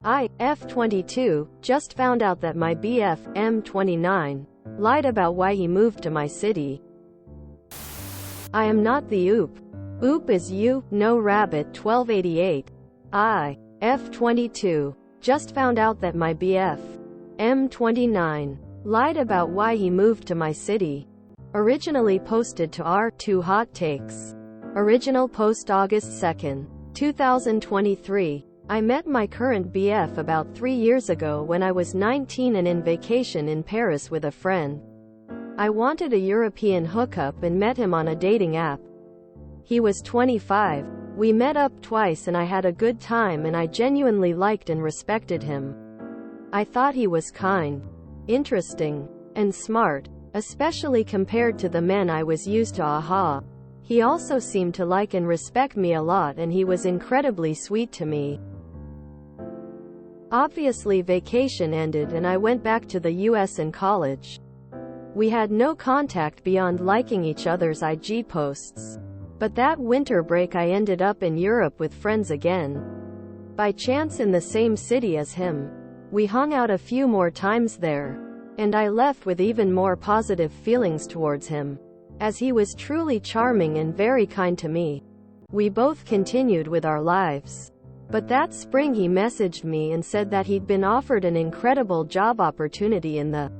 I, F22, just found out that my BF, M29, lied about why he moved to my city. I am not the oop. Oop is you, no rabbit 1288. I, F22, just found out that my BF, M29, lied about why he moved to my city. Originally posted to R2 Hot Takes. Original post August 2nd, 2023. I met my current BF about 3 years ago when I was 19 and in vacation in Paris with a friend. I wanted a European hookup and met him on a dating app. He was 25. We met up twice and I had a good time and I genuinely liked and respected him. I thought he was kind, interesting, and smart, especially compared to the men I was used to. Aha. He also seemed to like and respect me a lot and he was incredibly sweet to me. Obviously vacation ended and I went back to the US and college. We had no contact beyond liking each other's IG posts. But that winter break I ended up in Europe with friends again. By chance in the same city as him. We hung out a few more times there. And I left with even more positive feelings towards him, as he was truly charming and very kind to me. We both continued with our lives. But that spring he messaged me and said that he'd been offered an incredible job opportunity in the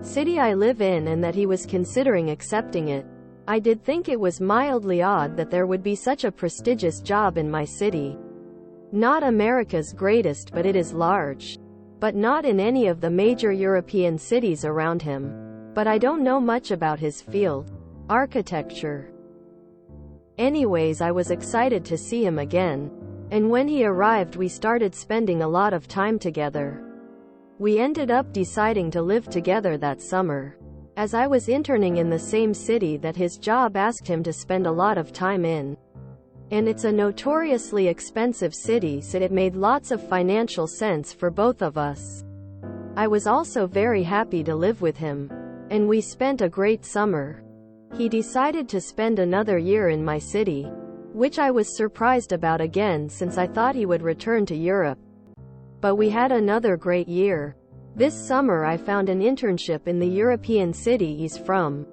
city I live in and that he was considering accepting it. I did think it was mildly odd that there would be such a prestigious job in my city. Not America's greatest, but it is large. But not in any of the major European cities around him. But I don't know much about his field. Architecture. Anyways, I was excited to see him again. And when he arrived we started spending a lot of time together. We ended up deciding to live together that summer, as I was interning in the same city that his job asked him to spend a lot of time in. And it's a notoriously expensive city, so it made lots of financial sense for both of us. I was also very happy to live with him. And we spent a great summer. He decided to spend another year in my city, which I was surprised about again since I thought he would return to Europe. But we had another great year. This summer I found an internship in the European city he's from.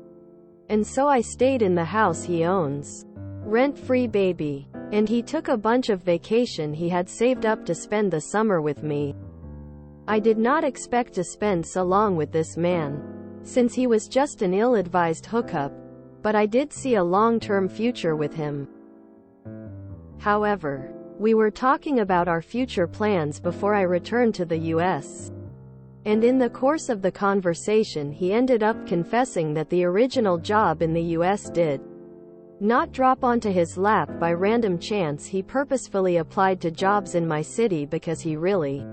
And so I stayed in the house he owns. Rent-free baby. And he took a bunch of vacation he had saved up to spend the summer with me. I did not expect to spend so long with this man, since he was just an ill-advised hookup, but I did see a long-term future with him. However, we were talking about our future plans before I returned to the US. And in the course of the conversation he ended up confessing that the original job in the US did not drop onto his lap by random chance. He purposefully applied to jobs in my city because he really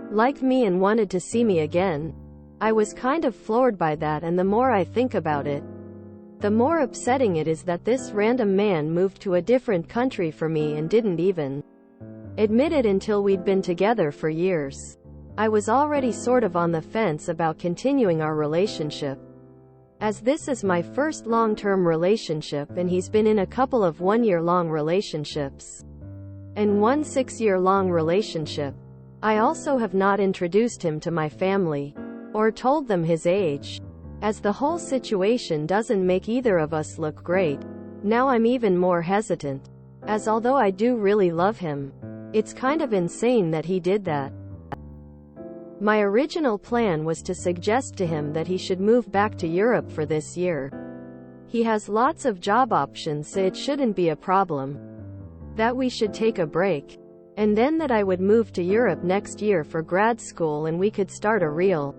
liked me and wanted to see me again. I was kind of floored by that, and the more I think about it, the more upsetting it is that this random man moved to a different country for me and didn't even admit it until we'd been together for years. I was already sort of on the fence about continuing our relationship, as this is my first long-term relationship and he's been in a couple of one-year-long relationships and one 6-year-long relationship. I also have not introduced him to my family or told them his age, as the whole situation doesn't make either of us look great. Now I'm even more hesitant, as although I do really love him, it's kind of insane that he did that. My original plan was to suggest to him that he should move back to Europe for this year. He has lots of job options, so it shouldn't be a problem. That we should take a break. And then that I would move to Europe next year for grad school and we could start a real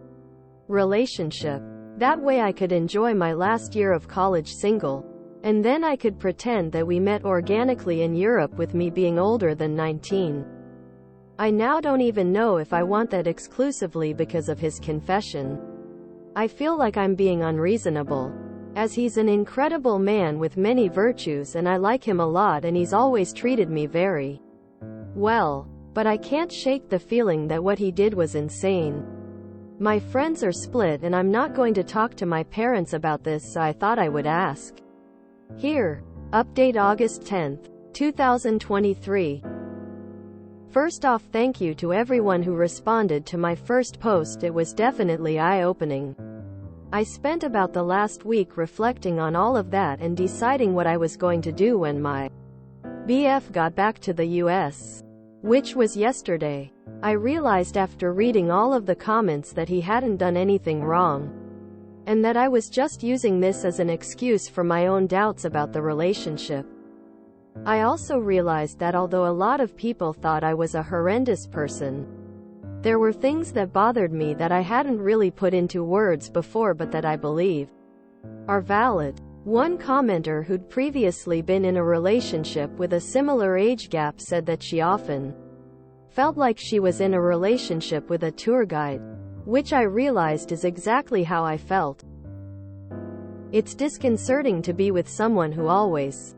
relationship. That way I could enjoy my last year of college single. And then I could pretend that we met organically in Europe with me being older than 19. I now don't even know if I want that exclusively because of his confession. I feel like I'm being unreasonable, as he's an incredible man with many virtues and I like him a lot and he's always treated me very well. But I can't shake the feeling that what he did was insane. My friends are split and I'm not going to talk to my parents about this, so I thought I would ask. Here. Update August 10th, 2023. First off, thank you to everyone who responded to my first post. It was definitely eye-opening. I spent about the last week reflecting on all of that and deciding what I was going to do when my BF got back to the US, which was yesterday. I realized after reading all of the comments that he hadn't done anything wrong, and that I was just using this as an excuse for my own doubts about the relationship. I also realized that although a lot of people thought I was a horrendous person, there were things that bothered me that I hadn't really put into words before but that I believe are valid. One commenter who'd previously been in a relationship with a similar age gap said that she often felt like she was in a relationship with a tour guide, which I realized is exactly how I felt. It's disconcerting to be with someone who always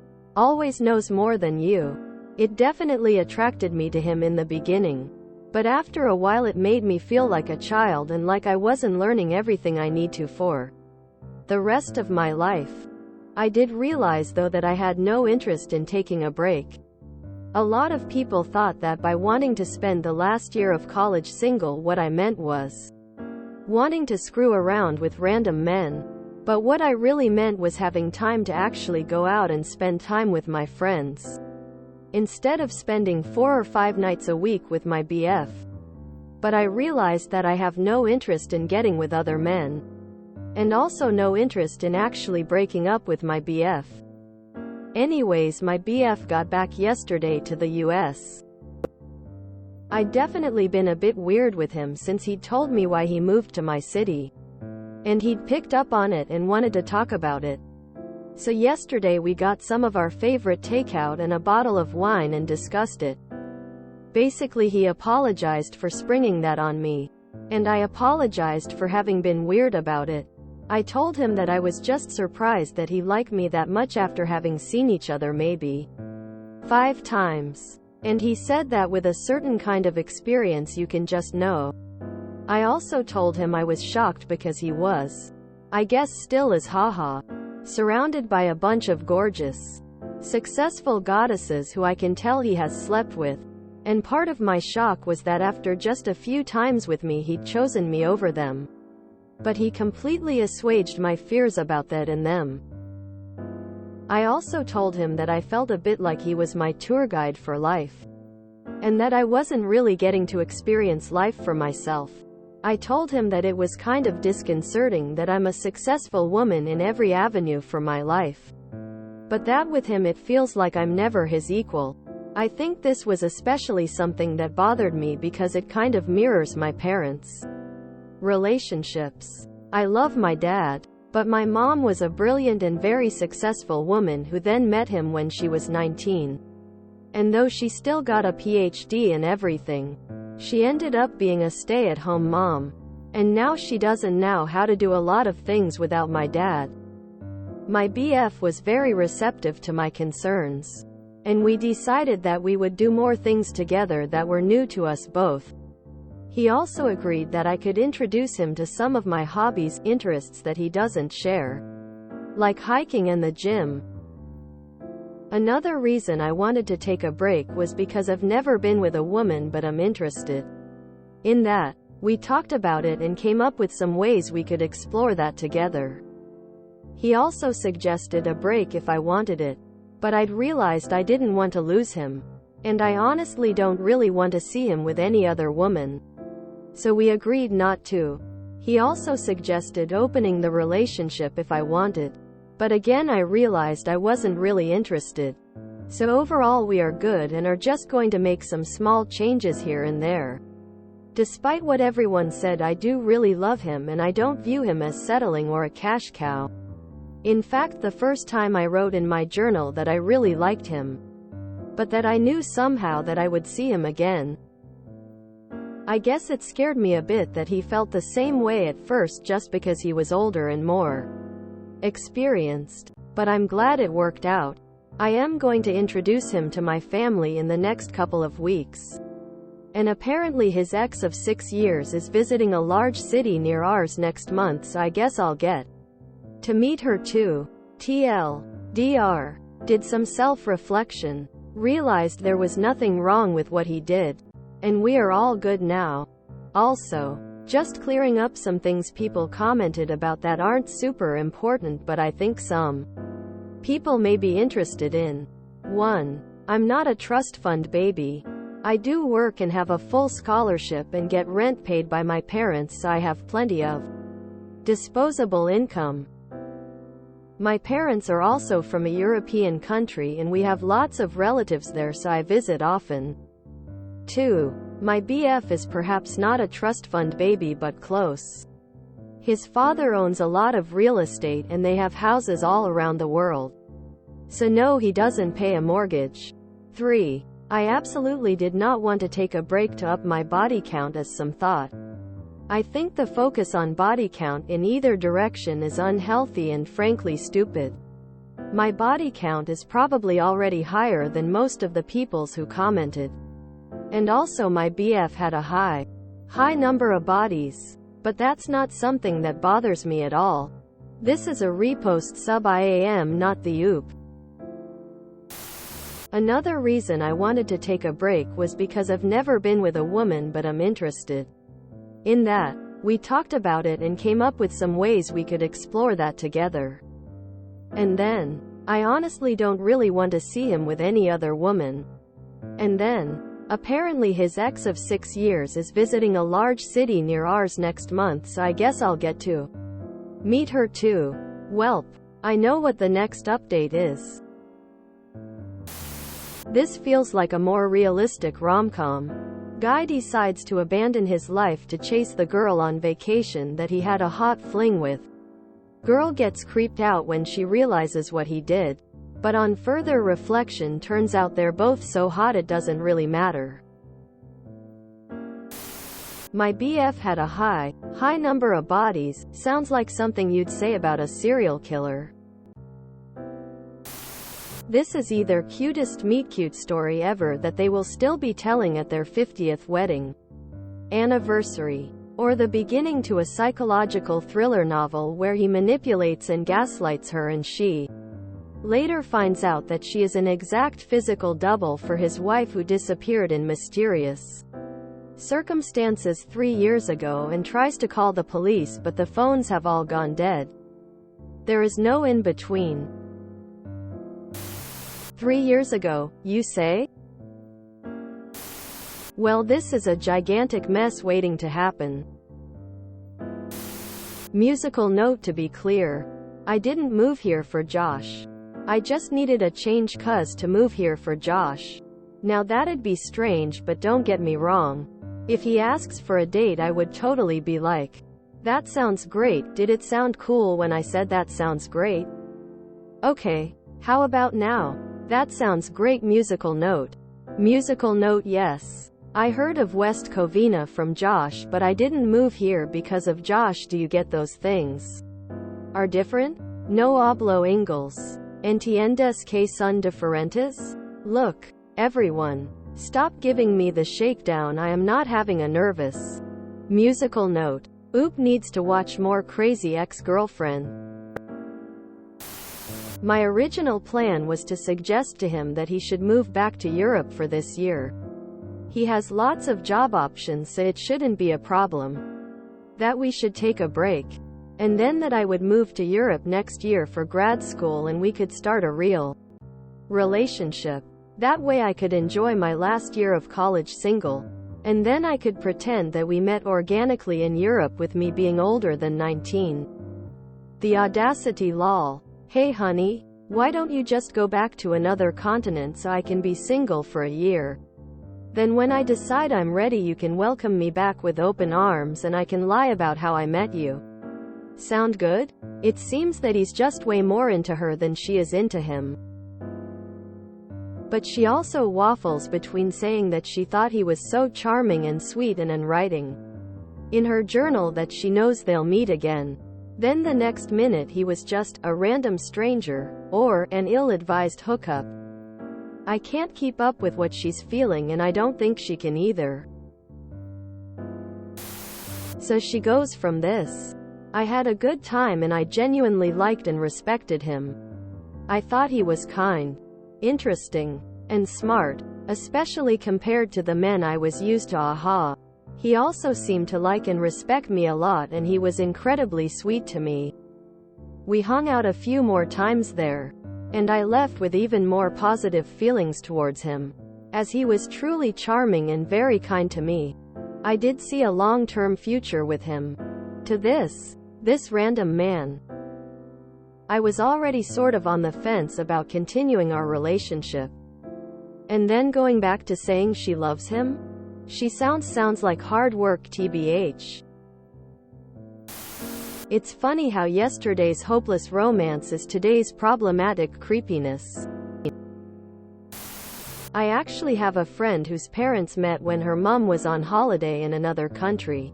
knows more than you. It definitely attracted me to him in the beginning, but after a while it made me feel like a child and like I wasn't learning everything I need to for the rest of my life. I did realize though that I had no interest in taking a break. A lot of people thought that by wanting to spend the last year of college single, what I meant was wanting to screw around with random men. But what I really meant was having time to actually go out and spend time with my friends, instead of spending 4 or 5 nights a week with my BF. But I realized that I have no interest in getting with other men, and also no interest in actually breaking up with my BF. Anyways, my BF got back yesterday to the US. I'd definitely been a bit weird with him since he'd told me why he moved to my city, and he'd picked up on it and wanted to talk about it. So yesterday we got some of our favorite takeout and a bottle of wine and discussed it. Basically he apologized for springing that on me, and I apologized for having been weird about it. I told him that I was just surprised that he liked me that much after having seen each other maybe 5 times. And he said that with a certain kind of experience you can just know. I also told him I was shocked because he was, I guess still is, haha, surrounded by a bunch of gorgeous, successful goddesses who I can tell he has slept with. And part of my shock was that after just a few times with me he'd chosen me over them. But he completely assuaged my fears about that and them. I also told him that I felt a bit like he was my tour guide for life, and that I wasn't really getting to experience life for myself. I told him that it was kind of disconcerting that I'm a successful woman in every avenue for my life, but that with him it feels like I'm never his equal. I think this was especially something that bothered me because it kind of mirrors my parents' relationships. I love my dad, but my mom was a brilliant and very successful woman who then met him when she was 19. And though she still got a PhD and everything, she ended up being a stay-at-home mom. And now she doesn't know how to do a lot of things without my dad. My BF was very receptive to my concerns, and we decided that we would do more things together that were new to us both. He also agreed that I could introduce him to some of my hobbies, interests that he doesn't share, like hiking and the gym. Another reason I wanted to take a break was because I've never been with a woman but I'm interested in that. We talked about it and came up with some ways we could explore that together. He also suggested a break if I wanted it, but I'd realized I didn't want to lose him, and I honestly don't really want to see him with any other woman. So we agreed not to. He also suggested opening the relationship if I wanted, but again I realized I wasn't really interested. So overall we are good and are just going to make some small changes here and there. Despite what everyone said, I do really love him and I don't view him as settling or a cash cow. In fact, the first time I wrote in my journal that I really liked him, but that I knew somehow that I would see him again. I guess it scared me a bit that he felt the same way at first just because he was older and more experienced. But I'm glad it worked out. I am going to introduce him to my family in the next couple of weeks. And apparently his ex of 6 years is visiting a large city near ours next month, so I guess I'll get to meet her too. TLDR. Did some self-reflection. Realized there was nothing wrong with what he did. And we are all good now. Also, just clearing up some things people commented about that aren't super important but I think some people may be interested in. 1. I'm not a trust fund baby. I do work and have a full scholarship and get rent paid by my parents, so I have plenty of disposable income. My parents are also from a European country and we have lots of relatives there, so I visit often. 2. My BF is perhaps not a trust fund baby but close. His father owns a lot of real estate and they have houses all around the world. So no, he doesn't pay a mortgage. 3. I absolutely did not want to take a break to up my body count as some thought. I think the focus on body count in either direction is unhealthy and frankly stupid. My body count is probably already higher than most of the people's who commented. And also my BF had a high number of bodies. But that's not something that bothers me at all. This is a repost sub IAM, not the oop. Another reason I wanted to take a break was because I've never been with a woman but I'm interested in that. We talked about it and came up with some ways we could explore that together. And then, I honestly don't really want to see him with any other woman. And then, apparently his ex of 6 years is visiting a large city near ours next month, so I guess I'll get to meet her too. Welp. I know what the next update is. This feels like a more realistic rom-com. Guy decides to abandon his life to chase the girl on vacation that he had a hot fling with. Girl gets creeped out when she realizes what he did. But on further reflection turns out they're both so hot it doesn't really matter. My BF had a high number of bodies, sounds like something you'd say about a serial killer. This is either cutest meet cute story ever that they will still be telling at their 50th wedding anniversary, or the beginning to a psychological thriller novel where he manipulates and gaslights her and she later finds out that she is an exact physical double for his wife who disappeared in mysterious circumstances 3 years ago and tries to call the police but the phones have all gone dead. There is no in between. 3 years ago, you say? Well, this is a gigantic mess waiting to happen. Musical note: to be clear, I didn't move here for Josh. I just needed a change cuz to move here for Josh. Now that'd be strange, but don't get me wrong. If he asks for a date I would totally be like, that sounds great. Did it sound cool when I said that sounds great? Okay. How about now? That sounds great. Musical note. Musical note: yes. I heard of West Covina from Josh, but I didn't move here because of Josh. Do you get those things are different? No hablo inglés. ¿Entiendes que son diferentes? Look, everyone, stop giving me the shakedown. I am not having a nervous. Musical note. Oop needs to watch more Crazy Ex-Girlfriend. My original plan was to suggest to him that he should move back to Europe for this year. He has lots of job options, so it shouldn't be a problem. That we should take a break. And then that I would move to Europe next year for grad school and we could start a real relationship. That way I could enjoy my last year of college single. And then I could pretend that we met organically in Europe with me being older than 19. The audacity, lol. Hey honey, why don't you just go back to another continent so I can be single for a year? Then when I decide I'm ready you can welcome me back with open arms and I can lie about how I met you. Sound good? It seems that he's just way more into her than she is into him. But she also waffles between saying that she thought he was so charming and sweet and writing in her journal that she knows they'll meet again. Then the next minute he was just a random stranger, or an ill-advised hookup. I can't keep up with what she's feeling and I don't think she can either. So she goes from this. I had a good time and I genuinely liked and respected him. I thought he was kind, interesting, and smart. especially compared to the men I was used to. Aha. He also seemed to like and respect me a lot, and he was incredibly sweet to me. We hung out a few more times there, and I left with even more positive feelings towards him, as he was truly charming and very kind to me. I did see a long-term future with him. To this random man, I was already sort of on the fence about continuing our relationship. And then going back to saying she loves him? She sounds like hard work, tbh. It's funny how yesterday's hopeless romance is today's problematic creepiness. I actually have a friend whose parents met when her mom was on holiday in another country.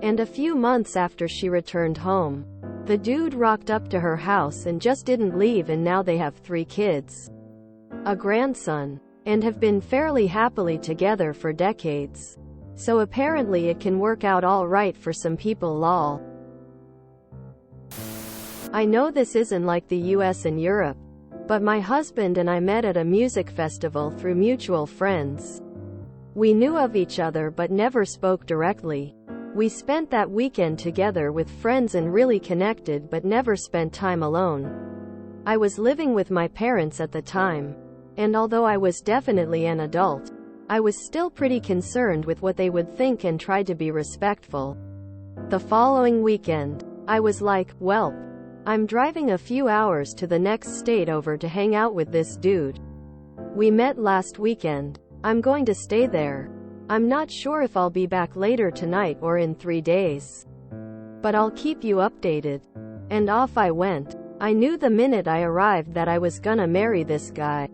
And a few months after she returned home, the dude rocked up to her house and just didn't leave, and now they have 3 kids, a grandson, and have been fairly happily together for decades. So apparently it can work out all right for some people, lol. I know this isn't like the US and Europe, but my husband and I met at a music festival through mutual friends. We knew of each other but never spoke directly. We spent that weekend together with friends and really connected, but never spent time alone. I was living with my parents at the time, and although I was definitely an adult, I was still pretty concerned with what they would think and tried to be respectful. The following weekend, I was like, well, I'm driving a few hours to the next state over to hang out with this dude. We met last weekend. I'm going to stay there. I'm not sure if I'll be back later tonight or in 3 days, but I'll keep you updated. And off I went. I knew the minute I arrived that I was gonna marry this guy.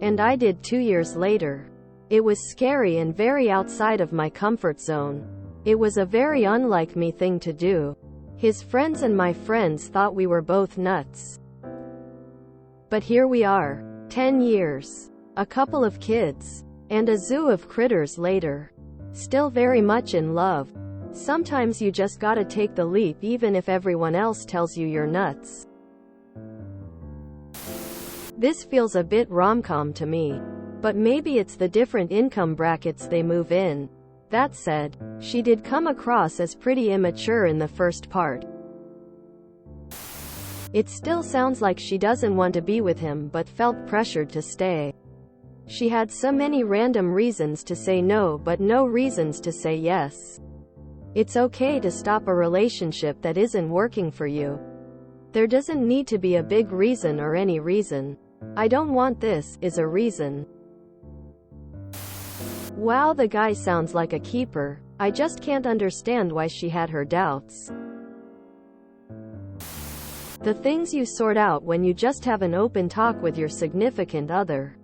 And I did 2 years later. It was scary and very outside of my comfort zone. It was a very unlike me thing to do. His friends and my friends thought we were both nuts. But here we are, 10 years, a couple of kids, and a zoo of critters later. Still very much in love. Sometimes you just gotta take the leap even if everyone else tells you you're nuts. This feels a bit rom-com to me, but maybe it's the different income brackets they move in. That said, she did come across as pretty immature in the first part. It still sounds like she doesn't want to be with him but felt pressured to stay. She had so many random reasons to say no but no reasons to say yes. It's okay to stop a relationship that isn't working for you. There doesn't need to be a big reason or any reason. I don't want this is a reason. Wow, the guy sounds like a keeper. I just can't understand why she had her doubts. The things you sort out when you just have an open talk with your significant other.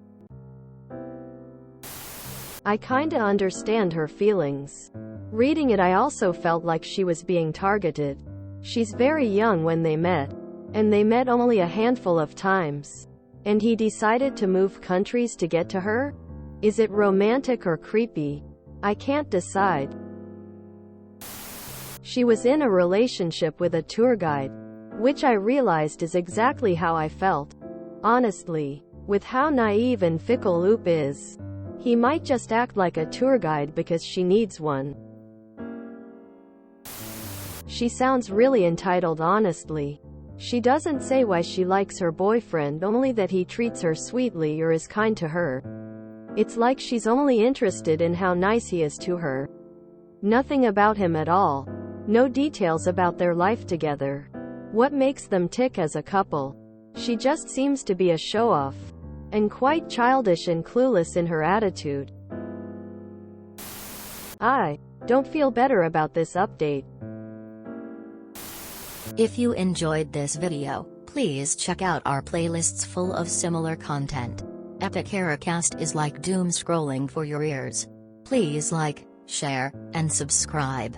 I kinda understand her feelings. Reading it, I also felt like she was being targeted. She's very young when they met, and they met only a handful of times. And he decided to move countries to get to her? Is it romantic or creepy? I can't decide. She was in a relationship with a tour guide, which I realized is exactly how I felt. Honestly, with how naive and fickle Oop is, he might just act like a tour guide because she needs one. She sounds really entitled, honestly. She doesn't say why she likes her boyfriend, only that he treats her sweetly or is kind to her. It's like she's only interested in how nice he is to her. Nothing about him at all. No details about their life together. What makes them tick as a couple? She just seems to be a show-off, and quite childish and clueless in her attitude. I don't feel better about this update. If you enjoyed this video, please check out our playlists full of similar content. Epic Ericast is like doom scrolling for your ears. Please like, share, and subscribe.